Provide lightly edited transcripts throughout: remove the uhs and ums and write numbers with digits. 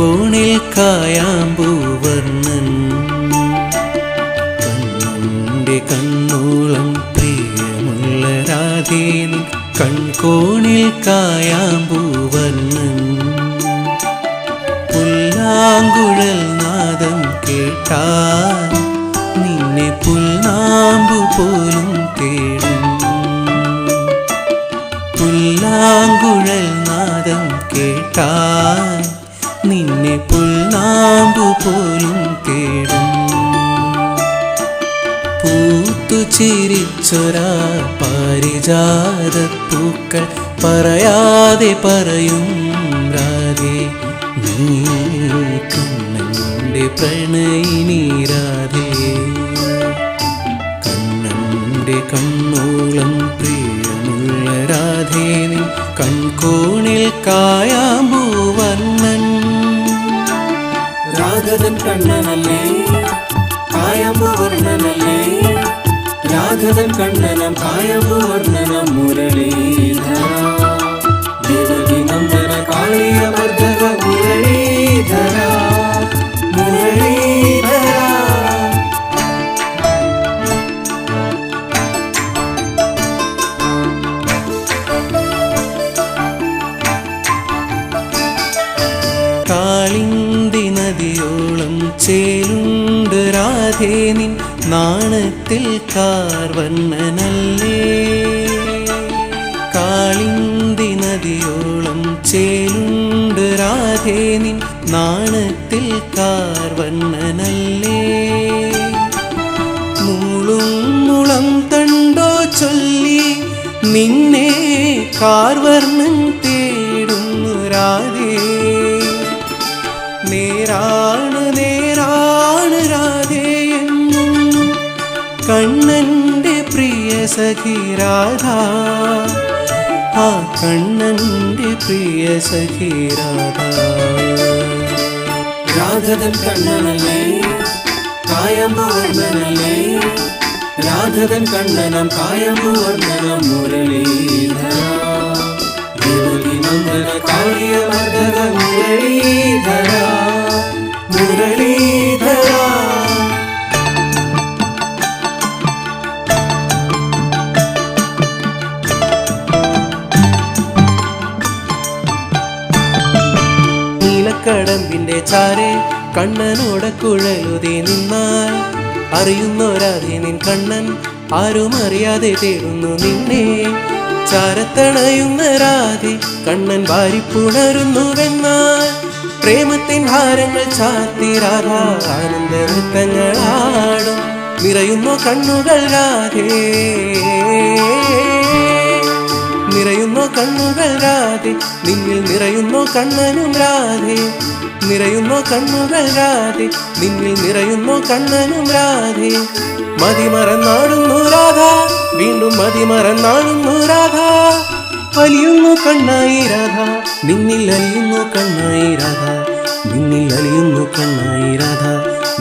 കൺകോണിൽ കായാമ്പൂവർണ്ണൻ കണ്ണന്റെ കണ്ണോളം പ്രിയമുള്ള രാധേ നിൻ കൺകോണിൽ കായാമ്പൂവർണ്ണൻ പുല്ലാങ്കുഴൽ നാദം കേട്ടാൽ നിന്നെ പുൽനാമ്പു പോലും തേടും പുല്ലാങ്കുഴൽ നാദം കേട്ടാൽ നിന്നെ പുൽനാമ്പു പോലും തേടും പൂത്തു ചിരിച്ചൊരാ പാരിജാതപ്പൂക്കൾ പറയാതെ പറയും രാധേ നീ കണ്ണന്റെ പ്രണയിനി രാധേ കണ്ണന്റെ കണ്ണോളം പ്രിയമുള്ള രാധേ നിൻ കൺകോണിൽ കായാമ്പൂവർണ്ണൻ രാഘവൻ കണ്ണനല്ലേ കായാമ്പൂവർണ്ണനല്ലേ രാഘവൻ കണ്ണനം കായാമ്പൂവർണ്ണനം മുരളീധര ദേവകി നന്ദന കാളിയമർദ്ദക മുരളീധര മുരളീധര കാളിന്തി നദിയോളം ചേലുണ്ട് രാധേ നിൻ നാണത്തിൽ കാർവർണ്ണനല്ലേ കാളിന്തി നദിയോളം ചേലുണ്ട് രാധേ നിൻ നാണത്തിൽ കാർവർണ്ണനല്ലേ മൂളും മുളം തണ്ടോ ചൊല്ലി നിന്നെ കാർവർണ്ണൻ തേടുന്നു രാധേ നേരാണ് നേരാണ് രാധേ എന്നും കണ്ണന്റെ പ്രിയ സഖി രാധ ആ കണ്ണന്റെ പ്രിയ സഖി രാധ രാഘവൻ കണ്ണനല്ലേ കായാമ്പൂവർണ്ണനല്ലേ രാഘവൻ കണ്ണനം കായാമ്പൂവർണ്ണനം മുരളീധര ദേവകി നന്ദന കാളിയമർദ്ദക മുരളീധര മുരളീധര നീലക്കടമ്പിന്റെ ചാരെ കണ്ണനോടെ കുഴലുതേ നിന്നാൽ അറിയുന്നോരാധേ നിൻ കണ്ണൻ ആരും അറിയാതെ തേടുന്നു നിന്നെ ചാരത്തണയുന്ന രാധേ കണ്ണൻ വാരിപ്പുണരുന്നുവെന്നാൽ പ്രേമത്തിൻ ഭാരങ്ങൾ ചാത്തി രാധ ആനന്ദ നൃത്തങ്ങളാടും നിറയുന്നു കണ്ണുകൾ രാധേ നിറയുന്നു കണ്ണുകൾ രാധേ നിന്നിൽ നിറയുന്നു കണ്ണനും രാധേ നിറയുന്നു കണ്ണുകൾ രാധേ നിന്നിൽ നിറയുന്നു കണ്ണനും രാധേ മതിമറന്നാടുന്നു രാധ വീണ്ടും മതിമറന്നാടുന്നു രാധ അലിയുന്നു കണ്ണായി രാധ നിന്നിൽ അലിയുന്നു കണ്ണായി രാധ നിന്നിൽ അലിയുന്നു കണ്ണായി രാധ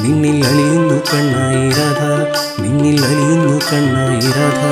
നിന്നിൽ അലിയുന്നു കണ്ണായി രാധ നിന്നിൽ അലിയുന്നു കണ്ണായി രാധ